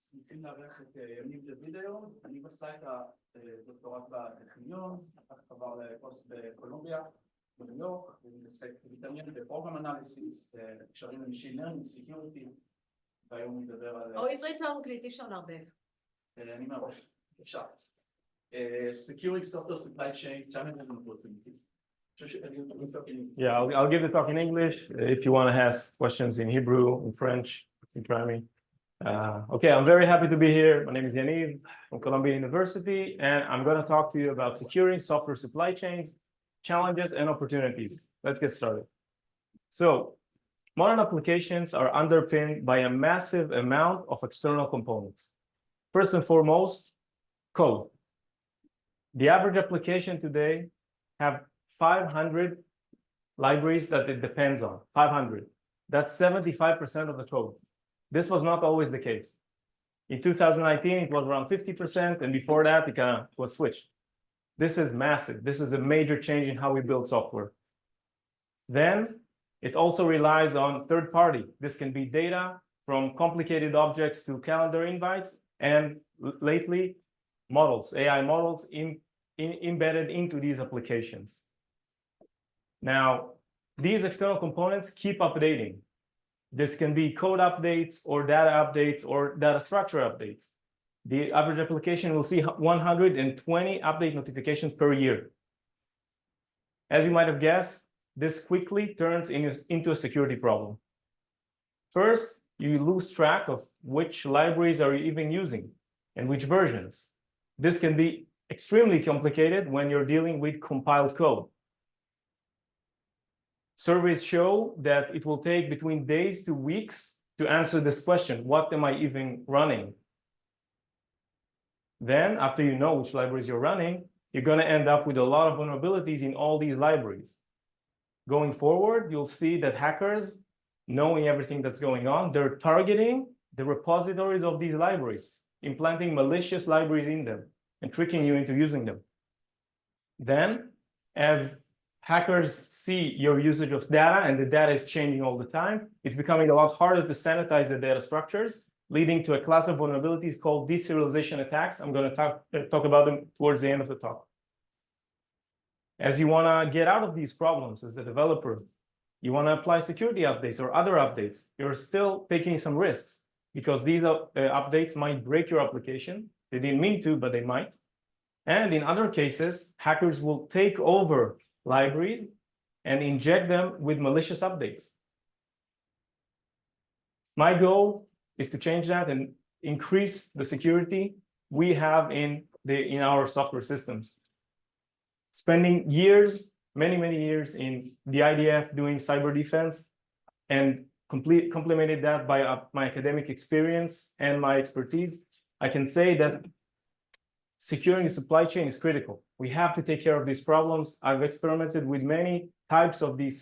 שמחים לארח את יניב דוד. אני עשה את הדוקטורט בטכניון, אחר כך עבר לקורס בקולומביה, בניו יורק, ומתעסק מתעניין בפרוגרם אנליסיס, קשרים למשין לרנינג, סקיוריטי, והיום נדבר על... או עברית או אנגלית, אפשר לערבב. אני מערבב, אפשר. Securing software supply chain challenges and opportunities. Yeah, I'll give the talk in English. If you want to ask questions in Hebrew, in French, you can try me. Okay, I'm very happy to be here. My name is Yaniv from Columbia University, and I'm going to talk to you about securing software supply chains, challenges, and opportunities. Let's get started. So, modern applications are underpinned by a massive amount of external components. First and foremost, code. The average application today have 500 libraries that it depends on, 500. That's 75% of the code. This was not always the case. In 2019, it was around 50%, and before that, it kind of was switched. This is massive. This is a major change in how we build software. Then, it also relies on third party. This can be data from complicated objects to calendar invites, and lately, models, AI models embedded into these applications. Now, these external components keep updating. This can be code updates or data structure updates. The average application will see 120 update notifications per year. As you might have guessed, this quickly turns into a security problem. First, you lose track of which libraries are you even using and which versions. This can be extremely complicated when you're dealing with compiled code. Surveys show that it will take between days to weeks to answer this question, what am I even running? Then, after you know which libraries you're running, you're going to end up with a lot of vulnerabilities in all these libraries. Going forward, you'll see that hackers, knowing everything that's going on, they're targeting the repositories of these libraries, implanting malicious libraries in them, and tricking you into using them. Then, as hackers see your usage of data and the data is changing all the time, it's becoming a lot harder to sanitize the data structures, leading to a class of vulnerabilities called deserialization attacks. I'm going to talk about them towards the end of the talk. As you want to get out of these problems as a developer, you want to apply security updates or other updates, you're still taking some risks because these updates might break your application. They didn't mean to, but they might. And in other cases, hackers will take over libraries and inject them with malicious updates. My goal is to change that and increase the security we have in our software systems. Spending years, many years in the IDF doing cyber defense and complemented that by my academic experience and my expertise, I can say that securing the supply chain is critical. We have to take care of these problems. I've experimented with many types of these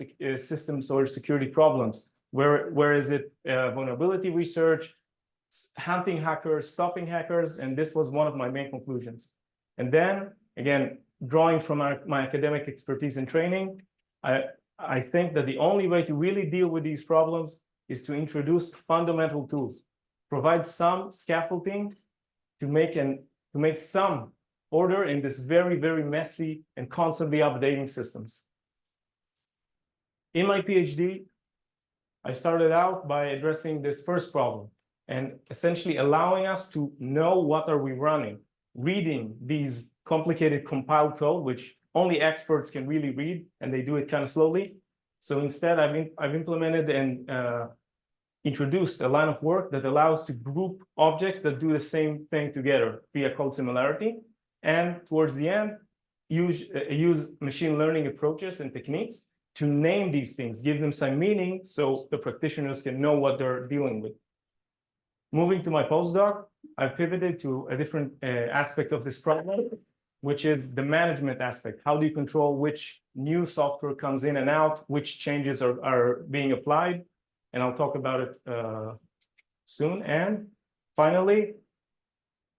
systems or security problems. Where is it vulnerability research, hunting hackers, stopping hackers, and this was one of my main conclusions. And then, again, drawing from my academic expertise and training, I think that the only way to really deal with these problems is to introduce fundamental tools, provide some scaffolding to make some order in this very messy and constantly updating systems. In my PhD, I started out by addressing this first problem and essentially allowing us to know what are we running, reading these complicated compiled code, which only experts can really read, and they do it kind of slowly. So instead, I've implemented and introduced a line of work that allows to group objects that do the same thing together via code similarity. And towards the end, use machine learning approaches and techniques to name these things, give them some meaning so the practitioners can know what they're dealing with. Moving to my postdoc, I've pivoted to a different aspect of this problem, which is the management aspect. How do you control which new software comes in and out, which changes are being applied? And I'll talk about it soon. And finally,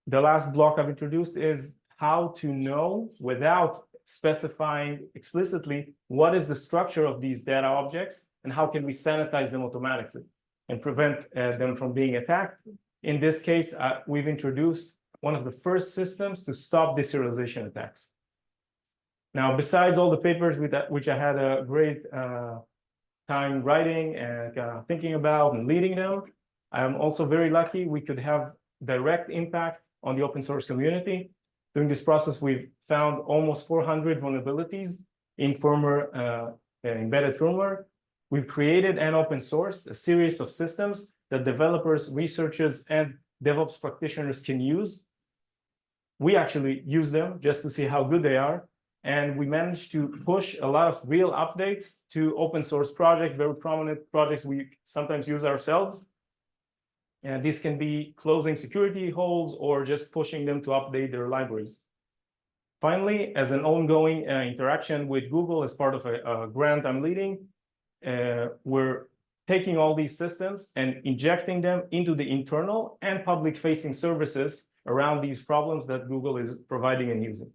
the last block I've introduced is how to know without specifying explicitly what is the structure of these data objects and how can we sanitize them automatically and prevent them from being attacked In this case, we've introduced one of the first systems to stop deserialization attacks. Now, besides all the papers which I had a great time writing and thinking about and leading them, I'm also very lucky we could have direct impact on the open source community. During this process, we've found almost 400 vulnerabilities in firmware, embedded firmware. We've created and open sourced a series of systems that developers, researchers, and DevOps practitioners can use. We actually use them just to see how good they are. And we managed to push a lot of real updates to open source projects, very prominent projects we sometimes use ourselves. And this can be closing security holes or just pushing them to update their libraries. Finally, as an ongoing interaction with Google as part of a grant I'm leading, we're taking all these systems and injecting them into the internal and public-facing services around these problems that Google is providing and using.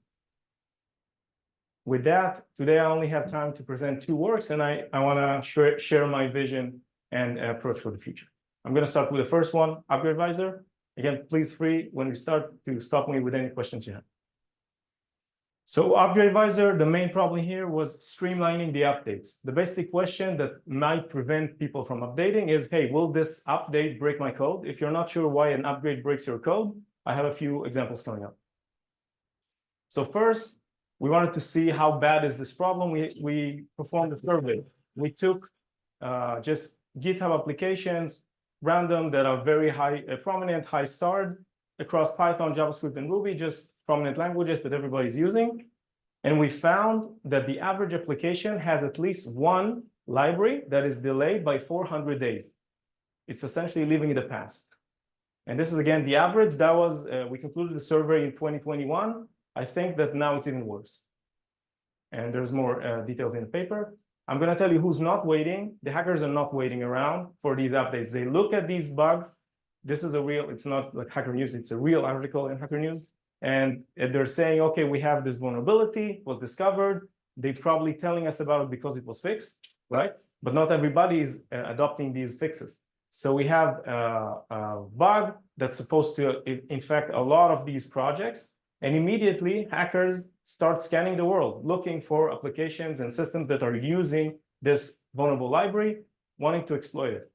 With that, today I only have time to present 2 works, and I want to share my vision and approach for the future. I'm going to start with the first one, Upgrade Advisor. Again, please free when we start to stop me with any questions you have. So Upgrade Advisor, the main problem here was streamlining the updates. The basic question that might prevent people from updating is, hey, will this update break my code? If you're not sure why an upgrade breaks your code, I have a few examples coming up. So first, we wanted to see how bad is this problem. We performed a survey. We took just GitHub applications, random, that are very high, prominent, high starred across Python, JavaScript, and Ruby, just prominent languages that everybody's using. And we found that the average application has at least one library that is delayed by 400 days. It's essentially living in the past. And this is, again, the average. That was, we concluded the survey in 2021. I think that now it's even worse. And there's more details in the paper. I'm going to tell you who's not waiting. The hackers are not waiting around for these updates. They look at these bugs. This is a real, it's not like Hacker News, it's a real article in Hacker News. And they're saying, okay, we have this vulnerability, was discovered. They're probably telling us about it because it was fixed, right? But not everybody is adopting these fixes. So we have a bug that's supposed to infect a lot of these projects. And immediately, hackers start scanning the world, looking for applications and systems that are using this vulnerable library, wanting to exploit it.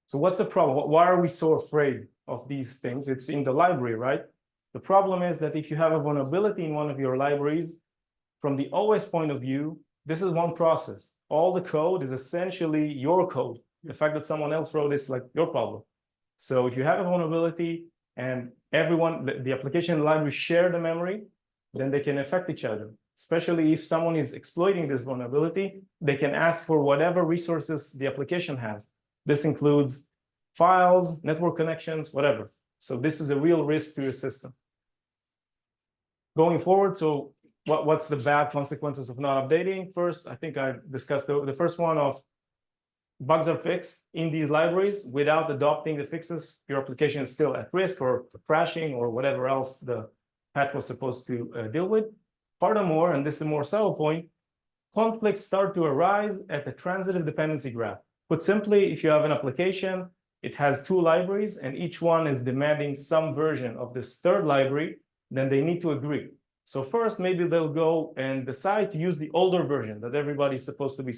So what's the problem? Why are we so afraid of these things? It's in the library, right? The problem is that if you have a vulnerability in one of your libraries, from the OS point of view, this is one process. All the code is essentially your code. The fact that someone else wrote it's like your problem. So if you have a vulnerability and everyone, the application library share the memory, then they can affect each other. Especially if someone is exploiting this vulnerability, they can ask for whatever resources the application has. This includes files, network connections, whatever. So this is a real risk to your system. Going forward, so what's the bad consequences of not updating? First, I think I discussed the first one of bugs are fixed in these libraries. Without adopting the fixes, your application is still at risk or crashing or whatever else the patch was supposed to deal with. Furthermore, and this is a more subtle point, conflicts start to arise at the transitive dependency graph. Put simply, if you have an application, it has 2 libraries and each one is demanding some version of this third library, then they need to agree. So first, maybe they'll go and decide to use the older version that everybody's supposed to be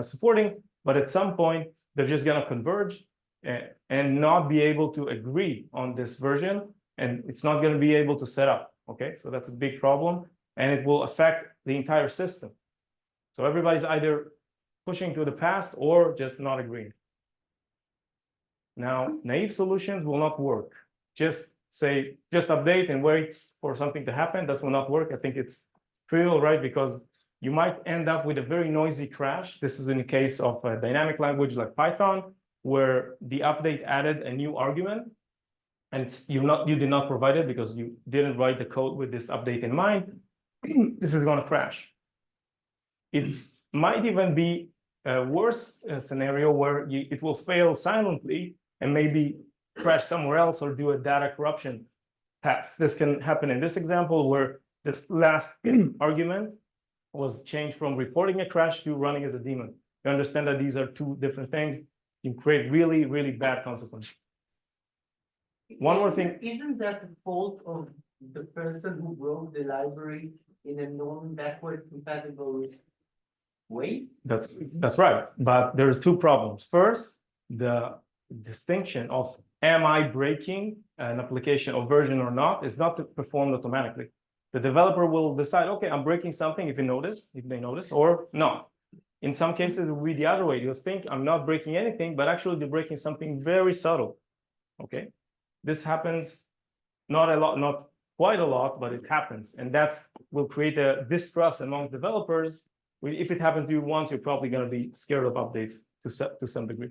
supporting, but at some point, they're just going to converge and not be able to agree on this version, and it's not going to be able to set up, okay? So that's a big problem, and it will affect the entire system. So everybody's either pushing to the past or just not agreeing. Now, naive solutions will not work. Just update and wait for something to happen. That will not work. I think it's trivial, right? Because you might end up with a very noisy crash. This is in the case of a dynamic language like Python, where the update added a new argument, and you did not provide it because you didn't write the code with this update in mind. This is going to crash. It might even be a worse scenario where it will fail silently and maybe crash somewhere else or do a data corruption pass. This can happen in this example where this last argument was changed from reporting a crash to running as a daemon. You understand that these are 2 different things. can create really, really bad consequences. One more thing. Isn't that the fault of the person who wrote the library in a non-backward compatible way? That's right. But there's two problems. First, the distinction of am I breaking an application or version or not is not performed automatically. The developer will decide, okay, I'm breaking something if they notice, or not. In some cases, it will be the other way. You'll think I'm not breaking anything, but actually they're breaking something very subtle. Okay. This happens not a lot, not quite a lot, but it happens. And that will create a distrust among developers. If it happens to you once, you're probably going to be scared of updates to some degree.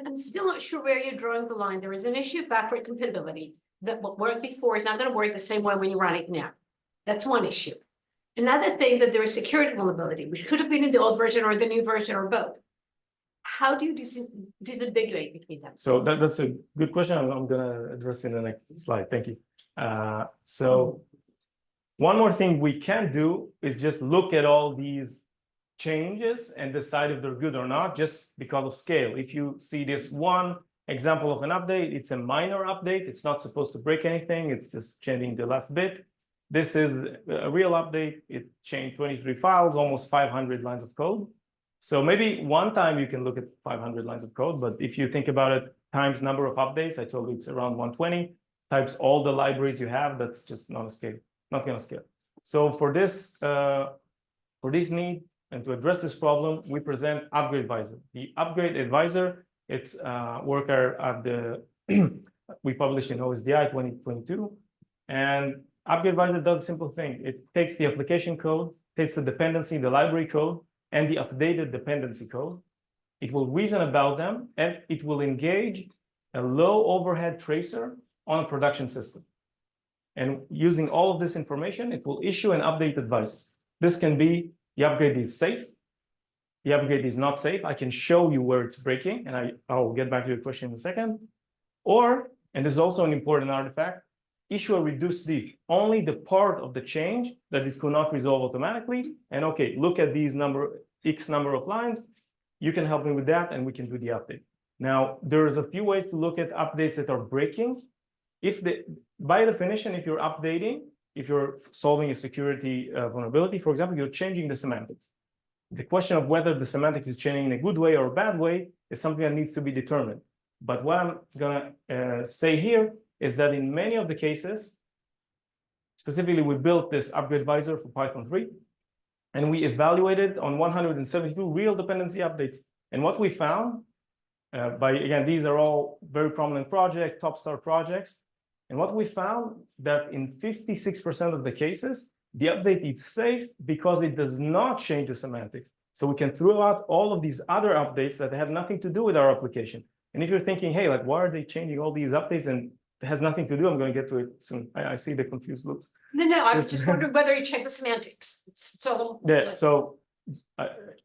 I'm still not sure where you're drawing the line. There is an issue of backward compatibility that what worked before is not going to work the same way when you run it now. That's one issue. Another thing, that there is security vulnerability, which could have been in the old version or the new version or both. How do you disambiguate between them? So that's a good question. I'm going to address in the next slide. Thank you. So one more thing we can do is just look at all these changes and decide if they're good or not, just because of scale. If you see this one example of an update, it's a minor update. It's not supposed to break anything. It's just changing the last bit. This is a real update. It changed 23 files, almost 500 lines of code. So maybe one time you can look at 500 lines of code, but if you think about it times number of updates, I told you it's around 120, times all the libraries you have, that's just not a scale, not going to scale. So for this need and to address this problem, we present Upgrade Advisor. The Upgrade Advisor, it's worker at the we published in OSDI 2022, and Upgrade Advisor does a simple thing. It takes the application code, takes the dependency, the library code, and the updated dependency code. It will reason about them, and it will engage a low overhead tracer on a production system. And using all of this information, it will issue an update advice. This can be the upgrade is safe, the upgrade is not safe. I can show you where it's breaking, and I'll get back to your question in a second. Or, and this is also an important artifact, issue a reduced diff, only the part of the change that it could not resolve automatically. And okay, look at these X number of lines. You can help me with that, and we can do the update. Now, there's a few ways to look at updates that are breaking. By definition, if you're updating, if you're solving a security vulnerability, for example, you're changing the semantics. The question of whether the semantics is changing in a good way or a bad way is something that needs to be determined. But what I'm going to say here is that in many of the cases, specifically, we built this Upgrade Advisor for Python 3, and we evaluated on 172 real dependency updates. And what we found, again, these are all very prominent projects, top star projects. And what we found that in 56% of the cases, the update is safe because it does not change the semantics. So we can throw out all of these other updates that have nothing to do with our application. And if you're thinking, hey, like, why are they changing all these updates and it has nothing to do, I'm going to get to it soon. I see the confused looks. No, I was just wondering whether you check the semantics. So yeah, so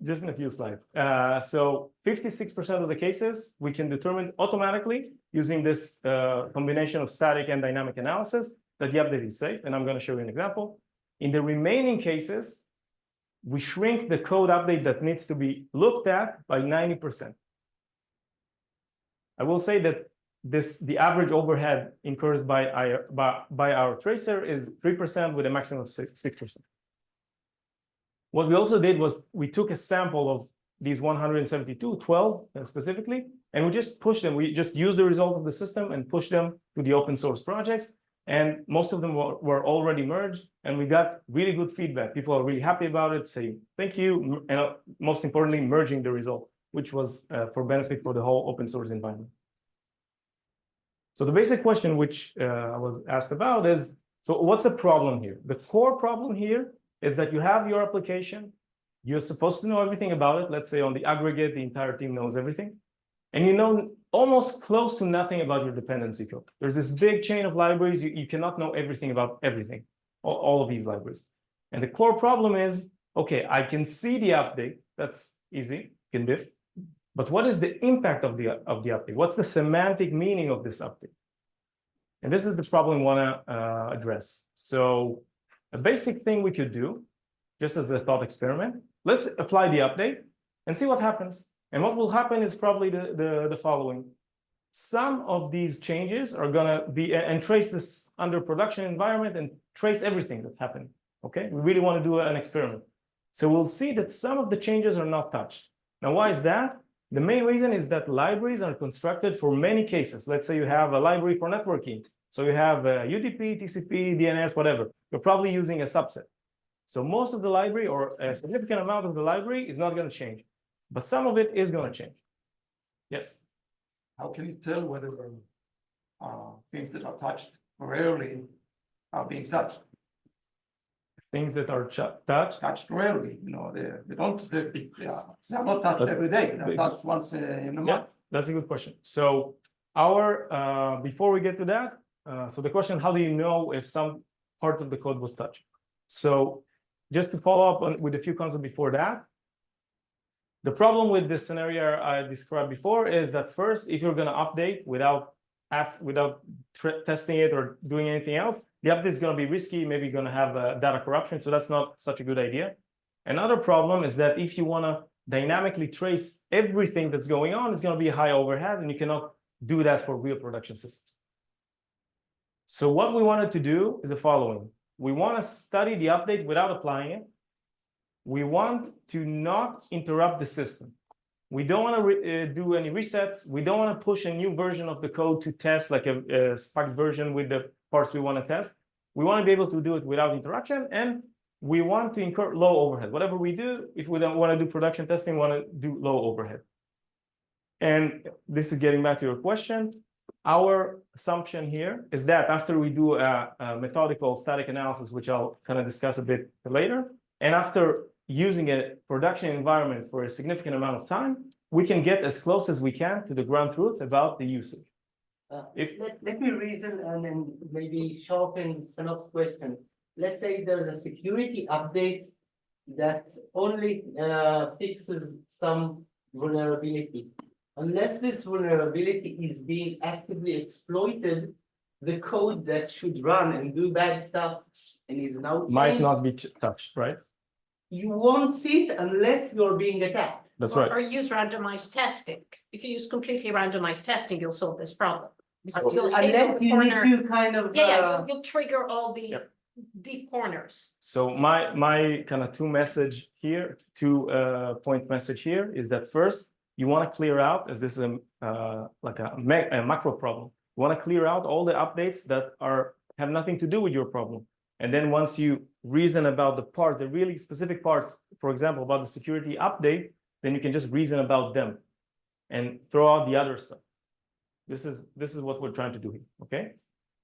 just in a few slides. So 56% of the cases we can determine automatically using this combination of static and dynamic analysis that the update is safe. And I'm going to show you an example. In the remaining cases, we shrink the code update that needs to be looked at by 90%. I will say that the average overhead incurred by our tracer is 3% with a maximum of 6%. What we also did was we took a sample of these 172, 12 specifically, and we just pushed them. We just used the result of the system and pushed them to the open source projects. And most of them were already merged, and we got really good feedback. People are really happy about it, saying thank you, and most importantly, merging the result, which was for benefit for the whole open source environment. So the basic question which I was asked about is, so what's the problem here? The core problem here is that you have your application, you're supposed to know everything about it. Let's say on the aggregate, the entire team knows everything. And you know almost close to nothing about your dependency code. There's this big chain of libraries. You cannot know everything about everything, all of these libraries. And the core problem is, okay, I can see the update. That's easy, can diff. But what is the impact of the update? What's the semantic meaning of this update? And this is the problem we want to address. So a basic thing we could do, just as a thought experiment, let's apply the update and see what happens. And what will happen is probably the following. Some of these changes are gonna be, and trace this under production environment and trace everything that's happening, okay? We really wanna do an experiment. So we'll see that some of the changes are not touched. Now, why is that? The main reason is that libraries are constructed for many cases. Let's say you have a library for networking. So you have UDP, TCP, DNS, whatever. You're probably using a subset. So most of the library or a significant amount of the library is not going to change, but some of it is going to change. Yes. How can you tell whether things that are touched rarely are being touched? Things that are touched. Touched rarely, you know, they're not touched every day. They're touched once in a month. That's a good question. So our before we get to that, so the question, how do you know if some part of the code was touched? So just to follow up with a few concepts before that, the problem with this scenario I described before is that first, if you're going to update without testing it or doing anything else, the update is going to be risky, maybe going to have data corruption, so that's not such a good idea. Another problem is that if you want to dynamically trace everything that's going on, it's going to be a high overhead, and you cannot do that for real production systems. So what we wanted to do is the following. We want to study the update without applying it. We want to not interrupt the system. We don't want to do any resets. We don't want to push a new version of the code to test, like a spiked version with the parts we want to test. We want to be able to do it without interruption, and we want to incur low overhead. Whatever we do, if we don't want to do production testing, we want to do low overhead. And this is getting back to your question. Our assumption here is that after we do a methodical static analysis, which I'll kind of discuss a bit later, and after using a production environment for a significant amount of time, we can get as close as we can to the ground truth about the usage. Let me reason and then maybe sharpen Sanok's question. Let's say there's a security update that only fixes some vulnerability. Unless this vulnerability is being actively exploited, the code that should run and do bad stuff and is now Might not be touched, right? You won't see it unless you're being attacked. That's right. Or use randomized testing. If you use completely randomized testing, you'll solve this problem. Because you'll hit Unless the you corner. need to kind of You'll trigger all the Yep. deep corners. So my kind of two point message here is that first, you want to clear out, as this is like a macro problem. You want to clear out all the updates that have nothing to do with your problem. And then once you reason about the parts, the really specific parts, for example, about the security update, then you can just reason about them and throw out the other stuff. This is what we're trying to do here, okay?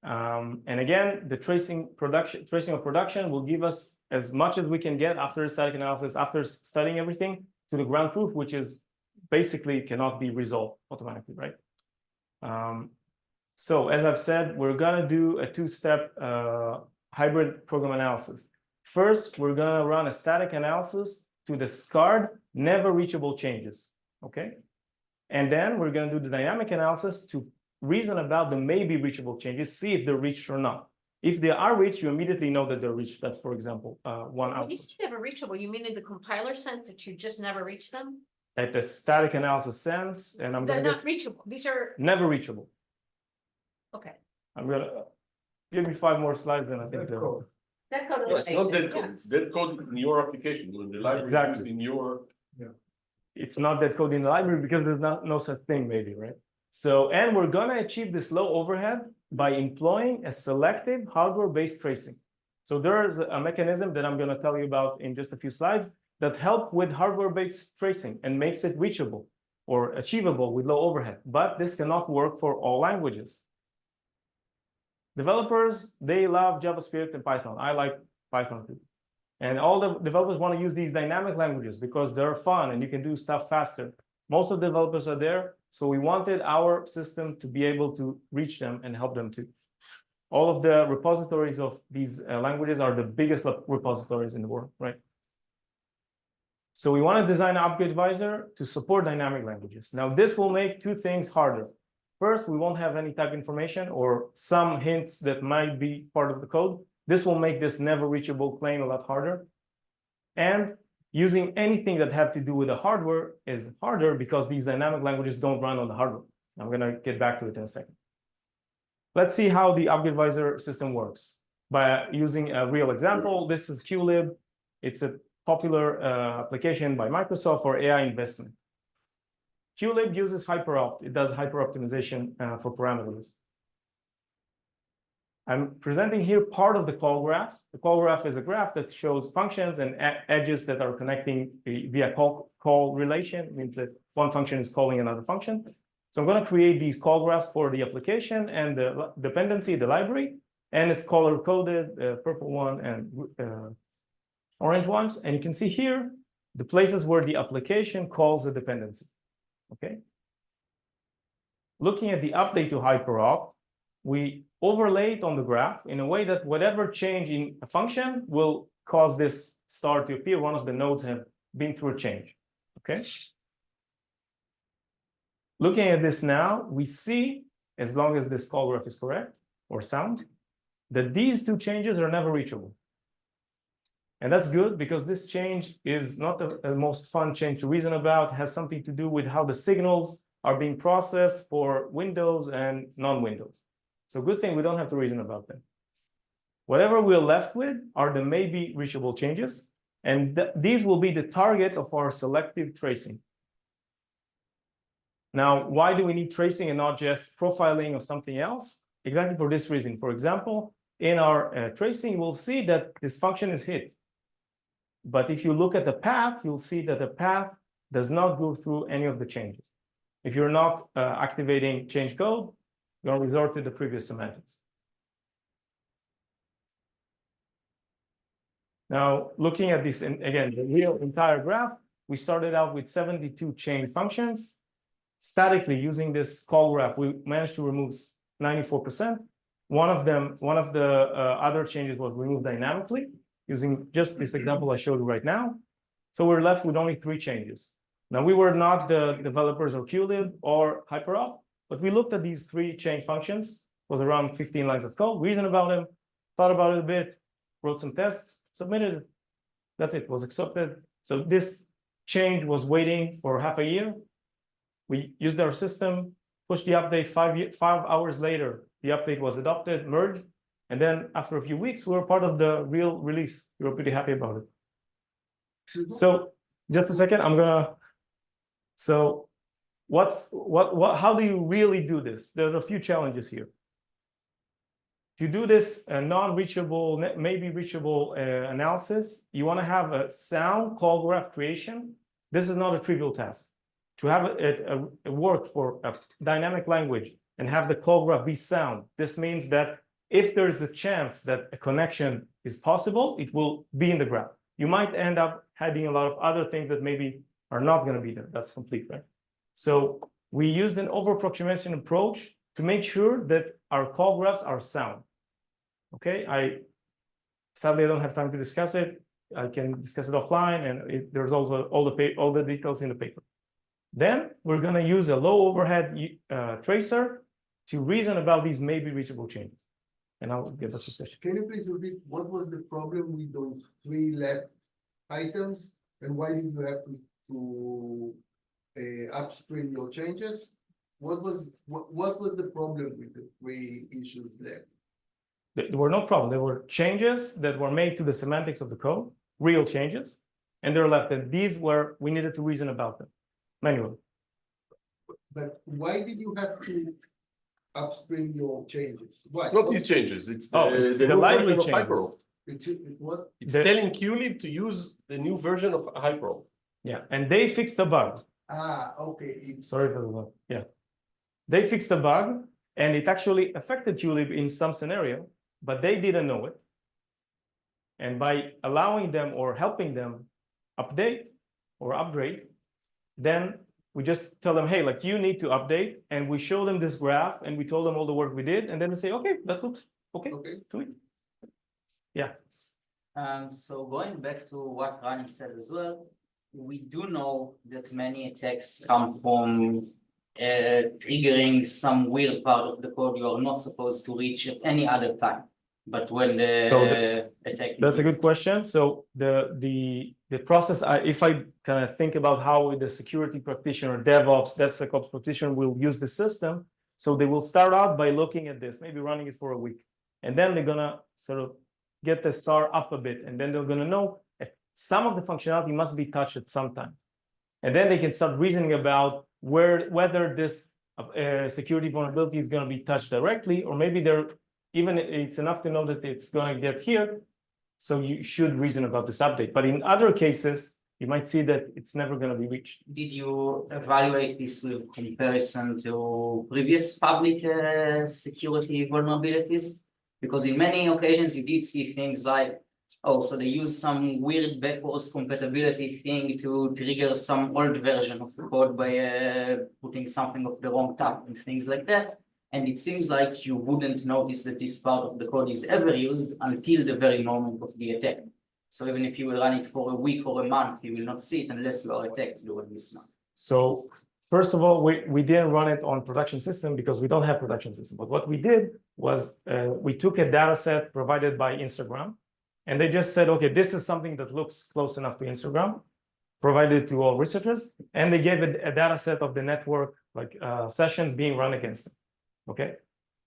And again, the tracing of production will give us as much as we can get after static analysis, after studying everything, to the ground truth, which is basically cannot be resolved automatically, right? So as I've said, we're gonna do a two-step hybrid program analysis. First, we're gonna run a static analysis to discard never reachable changes, okay? And then we're gonna do the dynamic analysis to reason about the maybe reachable changes, see if they're reached or not. If they are reached, you immediately know that they're reached. That's, for example, one When output. you say never reachable, you mean in the compiler sense that you just never reach them? At the static analysis sense, and I'm They're gonna not get reachable. These are, never reachable. okay. I'm gonna give me 5 more slides, and I think Dead code. That code. No, it's not dead Yeah. code, it's dead code in your application, when the library is Exactly. used in your. It's not that code in the library because there's no such thing, maybe, right? So, and we're gonna achieve this low overhead by employing a selective hardware-based tracing. So there is a mechanism that I'm gonna tell you about in just a few slides that help with hardware-based tracing and makes it reachable or achievable with low overhead. But this cannot work for all languages. Developers, they love JavaScript and Python. I like Python too. And all the developers want to use these dynamic languages because they're fun and you can do stuff faster. Most of the developers are there, so we wanted our system to be able to reach them and help them too. All of the repositories of these languages are the biggest repositories in the world, right? So we want to design an upgrade advisor to support dynamic languages. Now, this will make 2 things harder. First, we won't have any type information or some hints that might be part of the code. This will make this never reachable claim a lot harder. And using anything that have to do with the hardware is harder because these dynamic languages don't run on the hardware. I'm gonna get back to it in a second. Let's see how the Upgrade Advisor system works by using a real example. This is QLib. It's a popular application by Microsoft for AI investment. QLib uses hyperopt. It does hyperoptimization for parameters. I'm presenting here part of the call graph. The call graph is a graph that shows functions and edges that are connecting via call relation. It means that one function is calling another function. So I'm going to create these call graphs for the application and the dependency, the library, and it's color coded, purple one and orange ones. And you can see here the places where the application calls the dependency. Okay. Looking at the update to hyperopt, we overlay it on the graph in a way that whatever change in a function will cause this star to appear. One of the nodes have been through a change. Okay. Looking at this now, we see, as long as this call graph is correct or sound, that these two changes are never reachable. And that's good because this change is not the most fun change to reason about. It has something to do with how the signals are being processed for Windows and non-Windows. So good thing we don't have to reason about them. Whatever we're left with are the maybe reachable changes. And these will be the target of our selective tracing. Now, why do we need tracing and not just profiling or something else? Exactly for this reason. For example, in our tracing, we'll see that this function is hit. But if you look at the path, you'll see that the path does not go through any of the changes. If you're not activating change code, you're going to resort to the previous semantics. Now, looking at this, again, the real entire graph, we started out with 72 chain functions. Statically, using this call graph, we managed to remove 94%. One of the other changes was removed dynamically, using just this example I showed you right now. So we're left with only 3 changes. Now, we were not the developers of QLib or hyperopt, but we looked at these 3 change functions. It was around 15 lines of code, reasoned about them, thought about it a bit, wrote some tests, submitted it. That's it, was accepted. So this change was waiting for half a year. We used our system, pushed the update 5 hours later, the update was adopted, merged, and then after a few weeks, we were part of the real release. We were pretty happy about it. So just a second, so how do you really do this? There are a few challenges here. To do this non-reachable, maybe reachable analysis, you want to have a sound call graph creation. This is not a trivial task. To have it work for a dynamic language and have the call graph be sound, this means that if there's a chance that a connection is possible, it will be in the graph. You might end up having a lot of other things that maybe are not going to be there. That's complete, right? So we used an over-approximation approach to make sure that our call graphs are sound. Okay, sadly I don't have time to discuss it. I can discuss it offline, and there's also all the details in the paper. Then we're going to use a low overhead tracer to reason about these maybe reachable changes. And I'll get back to the question. Can you please repeat what was the problem with those 3 left items, and why did you have to upstream your changes? What was the problem with the 3 issues there? There were no problem. There were changes that were made to the semantics of the code, real changes, and they're left. And these were, we needed to reason about them manually. But why did you have to upstream your changes? Why? It's not these changes, it's It's the the new library version of changes. hyperopt. What? It's telling QLib to use the new version of hyperopt. Yeah, and they fixed the bug. Okay. Sorry for the bug. Yeah, they fixed the bug, and it actually affected QLib in some scenario, but they didn't know it. And by allowing them or helping them update or upgrade, then we just tell them, hey, like you need to update, and we show them this graph, and we told them all the work we did, and then they say, okay, that looks okay. To it. Yeah. So going back to what Rani said as well, we do know that many attacks come from triggering some weird part of the code you are not supposed to reach at any other time. But when So the attack is That's a good used. question. So the process, if I kind of think about how the security practitioner, DevOps, DevSecOps practitioner will use the system, so they will start out by looking at this, maybe running it for a week, and then they're gonna sort of get the star up a bit, and then they're gonna know if some of the functionality must be touched at some time, and then they can start reasoning about whether this security vulnerability is going to be touched directly, or maybe even it's enough to know that it's going to get here. So you should reason about this update. But in other cases, you might see that it's never going to be reached. Did you evaluate this with comparison to previous public security vulnerabilities? Because in many occasions you did see things like, oh, so they use some weird backwards compatibility thing to trigger some old version of the code by putting something of the wrong type and things like that. And it seems like you wouldn't notice that this part of the code is ever used until the very moment of the attack. So even if you will run it for a week or a month, you will not see it unless you are attacked during this month. So first of all, we didn't run it on production system because we don't have production system. But what we did was we took a data set provided by Instagram, and they just said, okay, this is something that looks close enough to Instagram, provided to all researchers, and they gave a data set of the network, like sessions being run against them. Okay,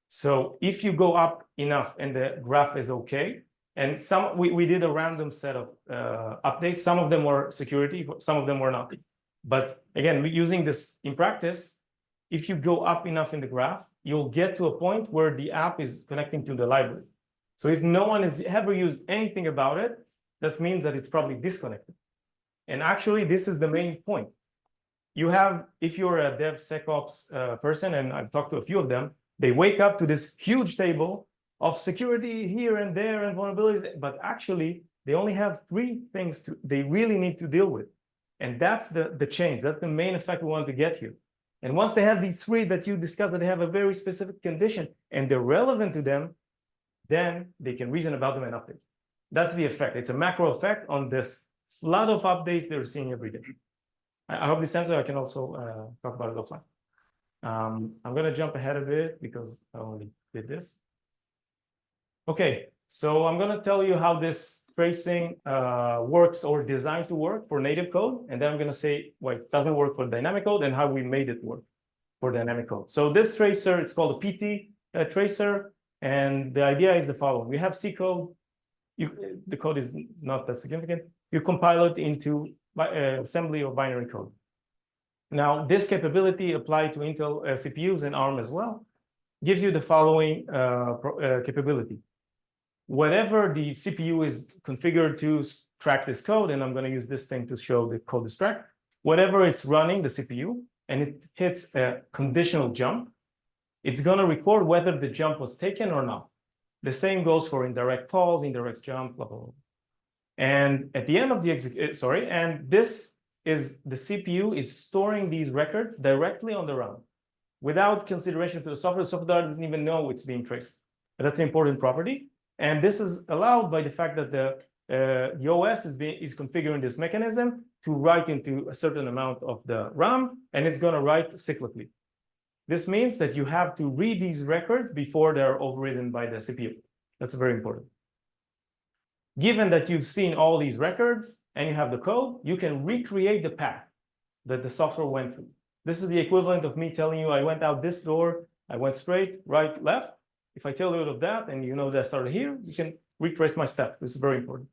so if you go up enough and the graph is okay, and we did a random set of updates. Some of them were security, some of them were not. But again, using this in practice, if you go up enough in the graph, you'll get to a point where the app is connecting to the library. So if no one has ever used anything about it, that means that it's probably disconnected. And actually, this is the main point. You have, if you're a DevSecOps person, and I've talked to a few of them, they wake up to this huge table of security here and there and vulnerabilities, but actually they only have 3 things they really need to deal with. And that's the change. That's the main effect we want to get here. And once they have these 3 that you discussed, that they have a very specific condition and they're relevant to them, then they can reason about them and update. That's the effect. It's a macro effect on this flood of updates they're seeing every day. I hope this answer. I can also talk about it offline. I'm going to jump ahead a bit because I only did this. Okay, so I'm going to tell you how this tracing works or designed to work for native code. And then I'm going to say why it doesn't work for dynamic code and how we made it work for dynamic code. So this tracer, it's called a PT tracer. And the idea is the following. We have C code. The code is not that significant. You compile it into assembly or binary code. Now, this capability applied to Intel CPUs and ARM as well gives you the following capability. Whatever the CPU is configured to track this code, and I'm going to use this thing to show the code is tracked, whatever it's running, the CPU, and it hits a conditional jump, it's going to record whether the jump was taken or not. The same goes for indirect calls, indirect jump, blah, blah, blah. And at the end of the and this is the CPU is storing these records directly on the RAM without consideration to the software. The software doesn't even know it's being traced. But that's an important property. And this is allowed by the fact that the OS is configuring this mechanism to write into a certain amount of the RAM, and it's going to write cyclically. This means that you have to read these records before they're overridden by the CPU. That's very important. Given that you've seen all these records and you have the code, you can recreate the path that the software went through. This is the equivalent of me telling you I went out this door, I went straight, right, left. If I tell you of that and you know that I started here, you can retrace my step. This is very important.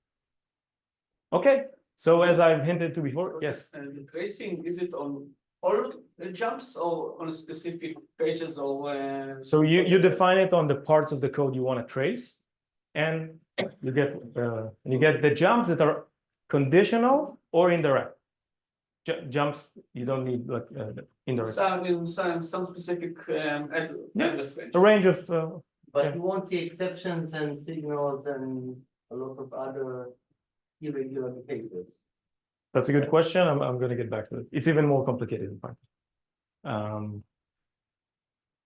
Okay, so as I've hinted to before, yes. And the tracing, is it on all jumps or on specific pages or? So you define it on the parts of the code you want to trace, and you get the jumps that are conditional or indirect. Jumps you don't need like indirect. Some specific address range. A range of. But you won't see exceptions and signals and a lot of other irregular behaviors. That's a good question. I'm going to get back to it. It's even more complicated in Python.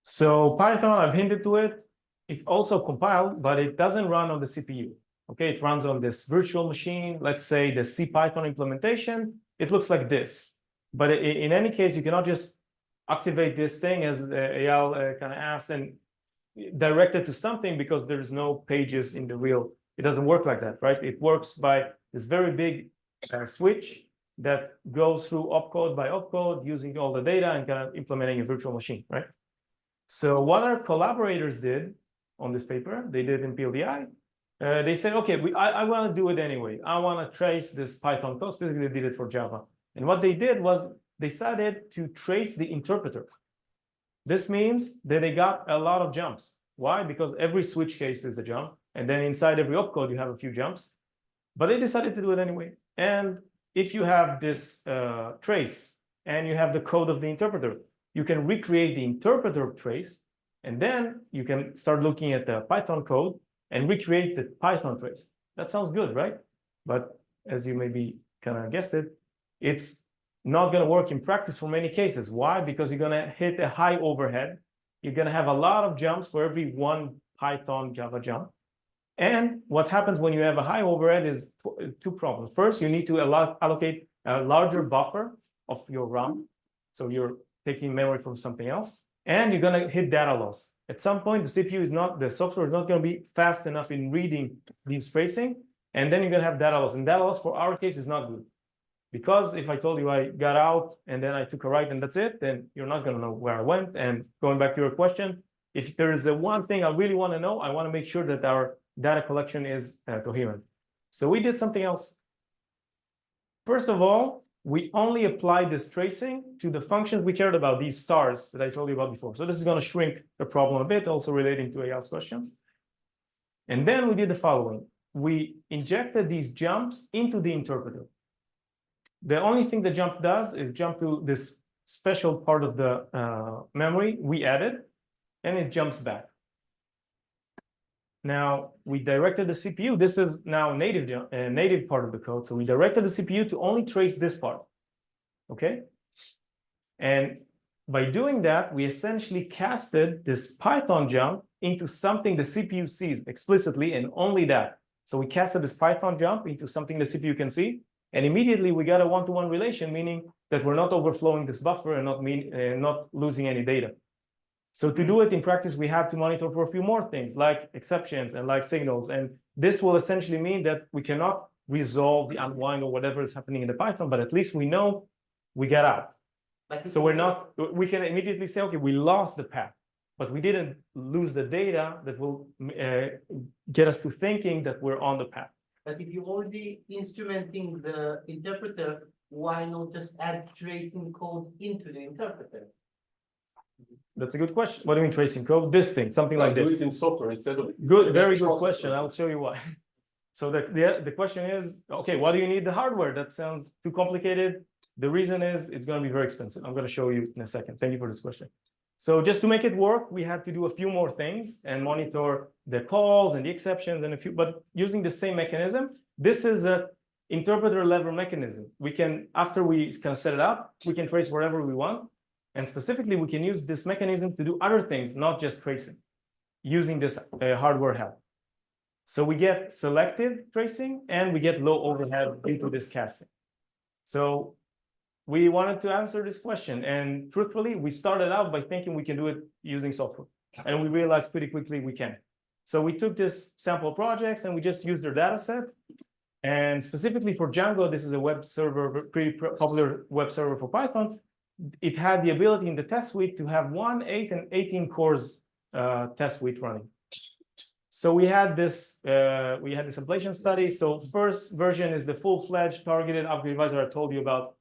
So Python, I've hinted to it. It's also compiled, but it doesn't run on the CPU. Okay, it runs on this virtual machine. Let's say the CPython implementation. It looks like this. But in any case, you cannot just activate this thing as Eyal kind of asked and directed to something because there's no pages in the real. It doesn't work like that, right? It works by this very big switch that goes through opcode by opcode using all the data and kind of implementing a virtual machine, right? So what our collaborators did on this paper, they did in PLDI, they said, okay, I want to do it anyway. I want to trace this Python code, specifically they did it for Java. And what they did was they decided to trace the interpreter. This means that they got a lot of jumps. Why? Because every switch case is a jump, and then inside every opcode you have a few jumps. But they decided to do it anyway. And if you have this trace and you have the code of the interpreter, you can recreate the interpreter trace, and then you can start looking at the Python code and recreate the Python trace. That sounds good, right? But as you maybe kind of guessed it, it's not going to work in practice for many cases. Why? Because you're going to hit a high overhead. You're going to have a lot of jumps for every one Python Java jump. And what happens when you have a high overhead is two problems. First, you need to allocate a larger buffer of your RAM. So you're taking memory from something else, and you're going to hit data loss. At some point, the CPU is not, the software is not going to be fast enough in reading these tracing, and then you're going to have data loss. And data loss for our case is not good. Because if I told you I got out and then I took a right and that's it, then you're not going to know where I went. And going back to your question, if there is a one thing I really want to know, I want to make sure that our data collection is coherent. So we did something else. First of all, we only applied this tracing to the functions we cared about, these stars that I told you about before. So this is going to shrink the problem a bit, also relating to Eyal's questions. And then we did the following. We injected these jumps into the interpreter. The only thing the jump does is jump to this special part of the memory we added, and it jumps back. Now, we directed the CPU. This is now native part of the code. So we directed the CPU to only trace this part, okay? And by doing that, we essentially casted this Python jump into something the CPU sees explicitly, and only that. So we casted this Python jump into something the CPU can see, and immediately we got a one-to-one relation, meaning that we're not overflowing this buffer and not losing any data. So to do it in practice, we had to monitor for a few more things like exceptions and like signals. And this will essentially mean that we cannot resolve the unwind or whatever is happening in the Python, but at least we know we got out. So we can immediately say, okay, we lost the path, but we didn't lose the data that will get us to thinking that we're on the path. But if you're already instrumenting the interpreter, why not just add tracing code into the interpreter? That's a good question. What do you mean tracing code? This thing, something like Do this. it in software instead of. Good, very good question. I'll show you why. So the question is, okay, why do you need the hardware? That sounds too complicated. The reason is it's going to be very expensive. I'm going to show you in a second. Thank you for this question. So just to make it work, we had to do a few more things and monitor the calls and the exceptions and a few, but using the same mechanism. This is a interpreter level mechanism. We can, after we kind of set it up, we can trace wherever we want. And specifically, we can use this mechanism to do other things, not just tracing, using this hardware help. So we get selective tracing and we get low overhead due to this casting. So we wanted to answer this question. And truthfully, we started out by thinking we can do it using software. And we realized pretty quickly we can. So we took this sample projects and we just used their data set. And specifically for Django, this is a web server, pretty popular web server for Python. It had the ability in the test suite to have 1, 8, and 18 cores test suite running. So we had this ablation study. So first version is the full-fledged targeted upgrade advisor I told you about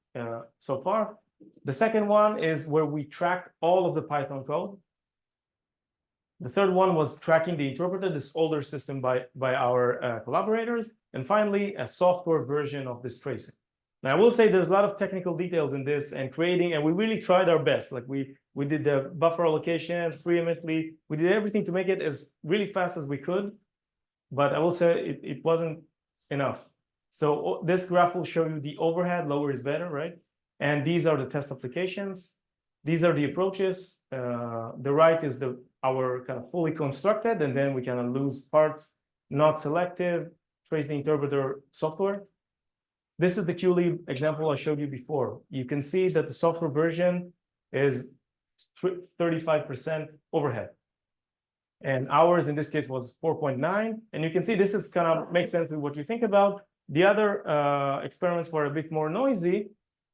so far. The second one is where we track all of the Python code. The third one was tracking the interpreter, this older system by our collaborators. And finally, a software version of this tracing. Now, I will say there's a lot of technical details in this and creating, and we really tried our best. Like we did the buffer allocation preemptively. We did everything to make it as really fast as we could. But I will say it wasn't enough. So this graph will show you the overhead, lower is better, right? And these are the test applications. These are the approaches. The right is our kind of fully constructed, and then we kind of lose parts, not selective, trace the interpreter software. This is the QLib example I showed you before. You can see that the software version is 35% overhead. and ours in this case was 4.9. And you can see this is kind of makes sense with what you think about. The other experiments were a bit more noisy,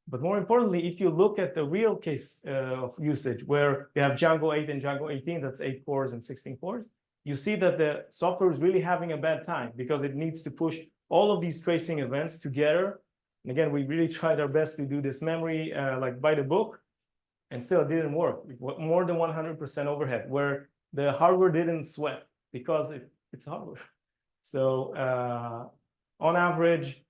but more importantly, if you look at the real case of usage, where you have Django 8 and Django 18, that's 8 cores and 16 cores, you see that the software is really having a bad time because it needs to push all of these tracing events together. And again, we really tried our best to do this memory like by the book, and still it didn't work. More than 100% overhead, where the hardware didn't sweat because it's hardware. So on average,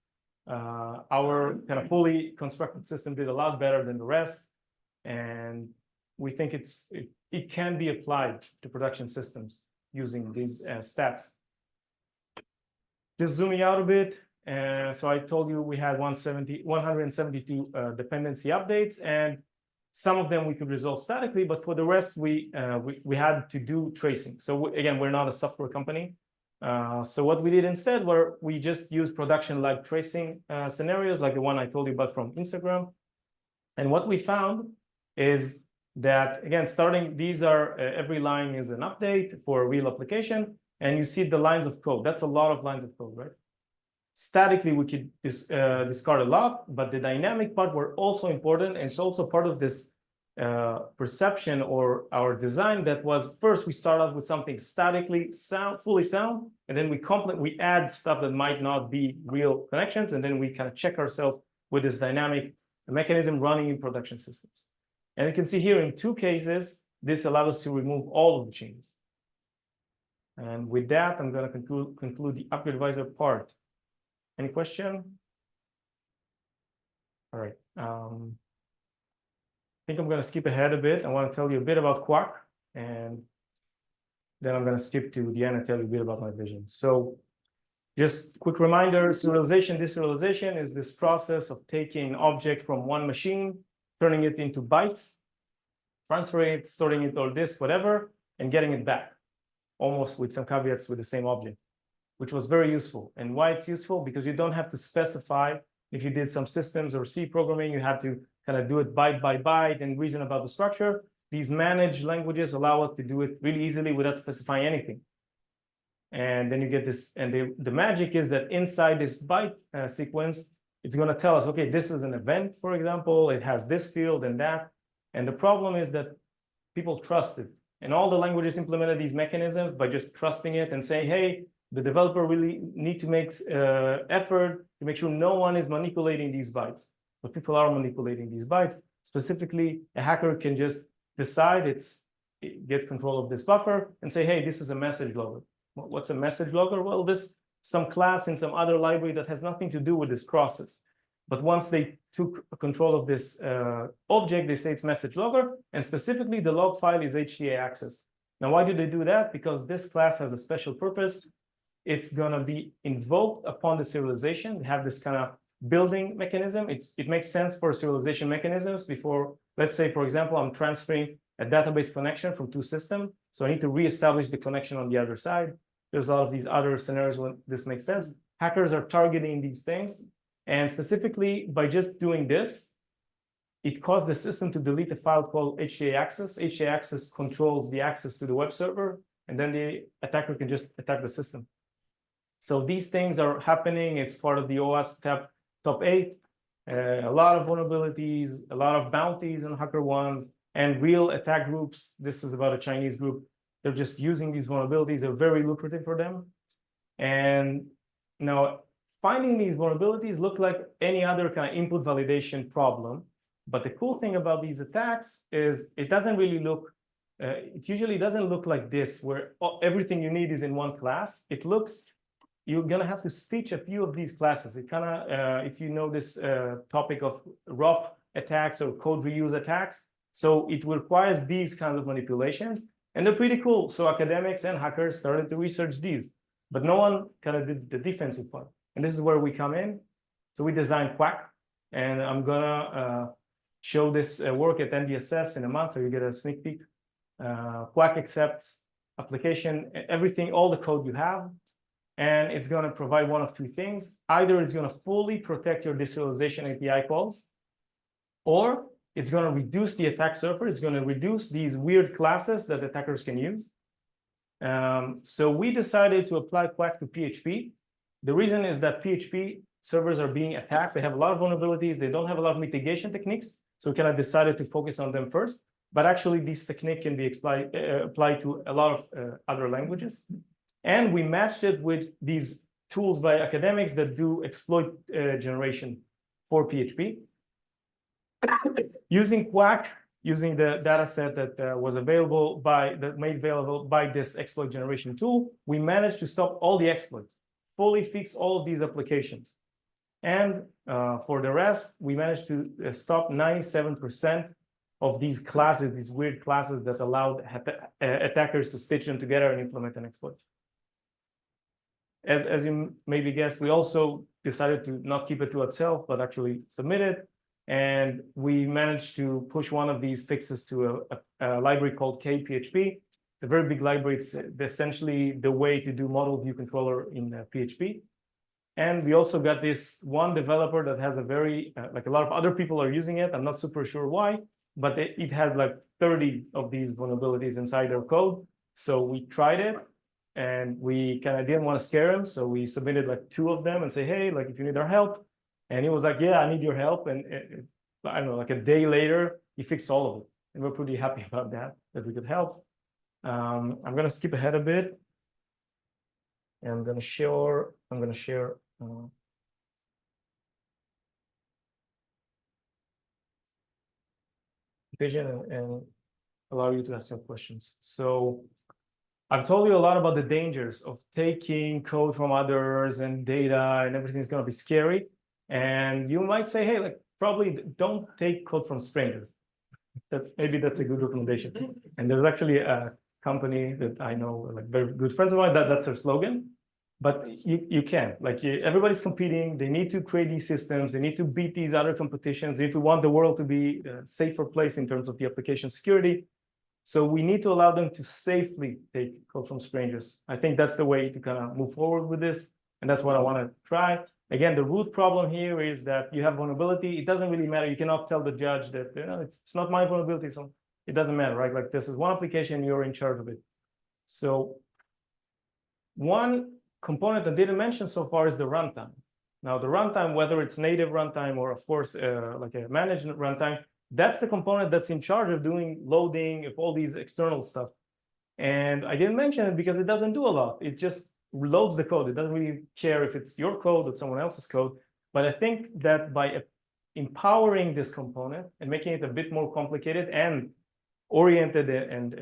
our kind of fully constructed system did a lot better than the rest. And we think it can be applied to production systems using these stats. Just zooming out a bit. So I told you we had 172 dependency updates, and some of them we could resolve statically, but for the rest, we had to do tracing. So again, we're not a software company. So what we did instead were we just used production-like tracing scenarios, like the one I told you about from Instagram. And what we found is that, again, these are, every line is an update for a real application, and you see the lines of code. That's a lot of lines of code, right? Statically, we could discard a lot, but the dynamic part were also important, and it's also part of this perception or our design that was first we start out with something statically fully sound, and then we add stuff that might not be real connections, and then we kind of check ourselves with this dynamic mechanism running in production systems. And you can see here in 2 cases, this allowed us to remove all of the changes. And with that, I'm going to conclude the Upgrade Advisor part. Any question? All right. I think I'm going to skip ahead a bit. I want to tell you a bit about Quack, and then I'm going to skip to the end and tell you a bit about my vision. So just quick reminder, serialization, deserialization is this process of taking an object from one machine, turning it into bytes, transferring it, storing it on disk, whatever, and getting it back, almost with some caveats with the same object, which was very useful. And why it's useful? Because you don't have to specify. If you did some systems or C programming, you have to kind of do it byte by byte and reason about the structure. These managed languages allow us to do it really easily without specifying anything. And then you get this, and the magic is that inside this byte sequence, it's going to tell us, okay, this is an event, for example, it has this field and that. And the problem is that people trust it. And all the languages implemented these mechanisms by just trusting it and saying, hey, the developer really need to make effort to make sure no one is manipulating these bytes. But people are manipulating these bytes. Specifically, a hacker can just decide it gets control of this buffer and say, hey, this is a message logger. What's a message logger? Well, this some class in some other library that has nothing to do with this process. But once they took control of this object, they say it's message logger, and specifically the log file is HTA access. Now, why do they do that? Because this class has a special purpose. It's going to be invoked upon the serialization. They have this kind of building mechanism. It makes sense for serialization mechanisms before, let's say, for example, I'm transferring a database connection from 2 systems. So I need to reestablish the connection on the other side. There's a lot of these other scenarios when this makes sense. Hackers are targeting these things. And specifically, by just doing this, it caused the system to delete a file called HTA access. HTA access controls the access to the web server, and then the attacker can just attack the system. So these things are happening. It's part of the OWASP top 8. A lot of vulnerabilities, a lot of bounties on HackerOnes, and real attack groups. This is about a Chinese group. They're just using these vulnerabilities. They're very lucrative for them. And now finding these vulnerabilities look like any other kind of input validation problem. But the cool thing about these attacks is it doesn't really look, it usually doesn't look like this, where everything you need is in one class. It looks, you're going to have to stitch a few of these classes. It kind of, if you know this topic of ROP attacks or code reuse attacks, so it requires these kinds of manipulations, and they're pretty cool. So academics and hackers started to research these, but no one kind of did the defensive part. And this is where we come in. So we designed Quack, and I'm gonna show this work at NDSS in a month, or you get a sneak peek. Quack accepts application, everything, all the code you have, and it's going to provide one of 2 things. Either it's going to fully protect your deserialization API calls, or it's going to reduce the attack surface. It's going to reduce these weird classes that attackers can use. So we decided to apply Quack to PHP. The reason is that PHP servers are being attacked. They have a lot of vulnerabilities. They don't have a lot of mitigation techniques. So we kind of decided to focus on them first. But actually, this technique can be applied to a lot of other languages. And we matched it with these tools by academics that do exploit generation for PHP. Using Quack, using the data set that was available made available by this exploit generation tool, we managed to stop all the exploits, fully fix all of these applications. And for the rest, we managed to stop 97% of these classes, these weird classes that allowed attackers to stitch them together and implement an exploit. As you maybe guessed, we also decided to not keep it to itself, but actually submit it. And we managed to push one of these fixes to a library called KPHP. A very big library. It's essentially the way to do model view controller in PHP. And we also got this one developer that has a very, like a lot of other people are using it. I'm not super sure why, but it had like 30 of these vulnerabilities inside their code. So we tried it and we kind of didn't want to scare him. So we submitted like 2 of them and say, hey, like if you need our help. And he was like, yeah, I need your help. And I don't know, like a day later, he fixed all of it. And we're pretty happy about that we could help. I'm going to skip ahead a bit. And I'm going to share vision and allow you to ask your questions. So I've told you a lot about the dangers of taking code from others and data, and everything's going to be scary. And you might say, hey, like probably don't take code from strangers. Maybe that's a good recommendation. And there's actually a company that I know, like very good friends of mine, that's their slogan. But you can, like everybody's competing. They need to create these systems. They need to beat these other competitions if we want the world to be a safer place in terms of the application security. So we need to allow them to safely take code from strangers. I think that's the way to kind of move forward with this. And that's what I want to try. Again, the root problem here is that you have vulnerability. It doesn't really matter. You cannot tell the judge that, you know, it's not my vulnerability. So it doesn't matter, right? Like this is one application, you're in charge of it. So one component I didn't mention so far is the runtime. Now the runtime, whether it's native runtime or of course, like a managed runtime, that's the component that's in charge of doing loading of all these external stuff. And I didn't mention it because it doesn't do a lot. It just loads the code. It doesn't really care if it's your code or someone else's code. But I think that by empowering this component and making it a bit more complicated and oriented and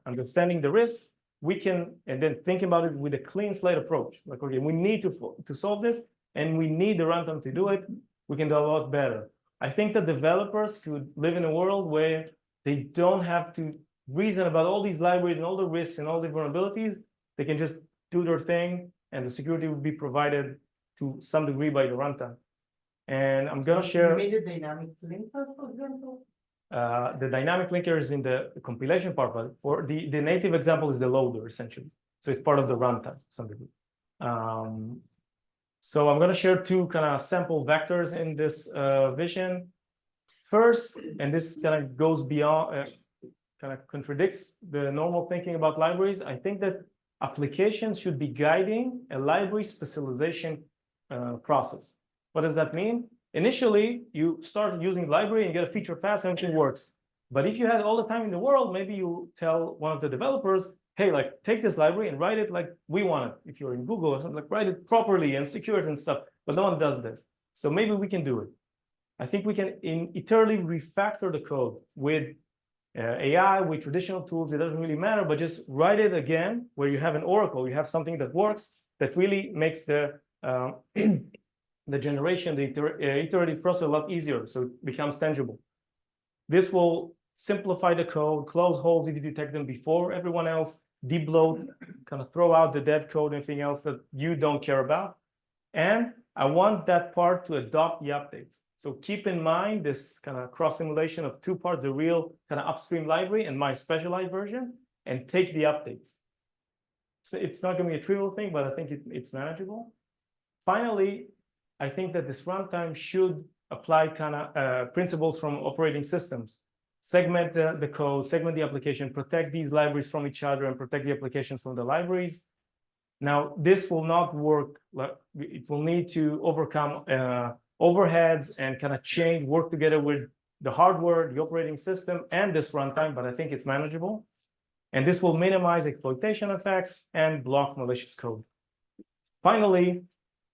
understanding the risks, we can, and then think about it with a clean slate approach. Like, okay, we need to solve this and we need the runtime to do it. We can do a lot better. I think that developers could live in a world where they don't have to reason about all these libraries and all the risks and all the vulnerabilities. They can just do their thing and the security will be provided to some degree by the runtime. And I'm going to share. You made a dynamic linker, for example? The dynamic linker is in the compilation part, but for the native example is the loader essentially. So it's part of the runtime to some degree. So I'm going to share 2 kind of sample vectors in this vision. First, and this kind of goes beyond, kind of contradicts the normal thinking about libraries. I think that applications should be guiding a library specialization process. What does that mean? Initially, you start using the library and get a feature fast and everything works. But if you had all the time in the world, maybe you tell one of the developers, hey, like take this library and write it like we want it. If you're in Google or something, like write it properly and secure it and stuff. But no one does this. So maybe we can do it. I think we can eternally refactor the code with AI, with traditional tools. It doesn't really matter, but just write it again where you have an oracle. You have something that works, that really makes the the generation, the iterative process a lot easier, so it becomes tangible. This will simplify the code, close holes if you detect them before everyone else, debloat, kind of throw out the dead code, anything else that you don't care about. And I want that part to adopt the updates. So keep in mind this kind of cross simulation of 2 parts, the real kind of upstream library and my specialized version, and take the updates. So it's not going to be a trivial thing, but I think it's manageable. Finally, I think that this runtime should apply kind of principles from operating systems. segment the code, segment the application, protect these libraries from each other, and protect the applications from the libraries. Now, this will not work. It will need to overcome overheads and kind of work together with the hardware, the operating system, and this runtime, but I think it's manageable. And this will minimize exploitation effects and block malicious code. Finally,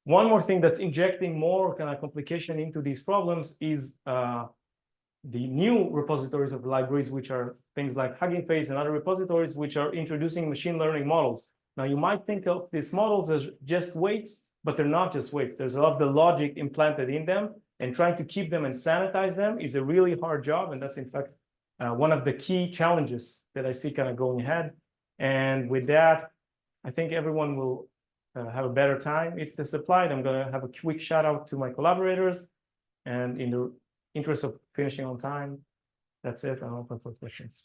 one more thing that's injecting more kind of complication into these problems is the new repositories of libraries, which are things like Hugging Face and other repositories, which are introducing machine learning models. Now, you might think of these models as just weights, but they're not just weights. There's a lot of the logic implanted in them, and trying to keep them and sanitize them is a really hard job. And that's, in fact, one of the key challenges that I see kind of going ahead. And with that, I think everyone will have a better time if this applied. I'm going to have a quick shout out to my collaborators. And in the interest of finishing on time, that's it. I'm open for questions.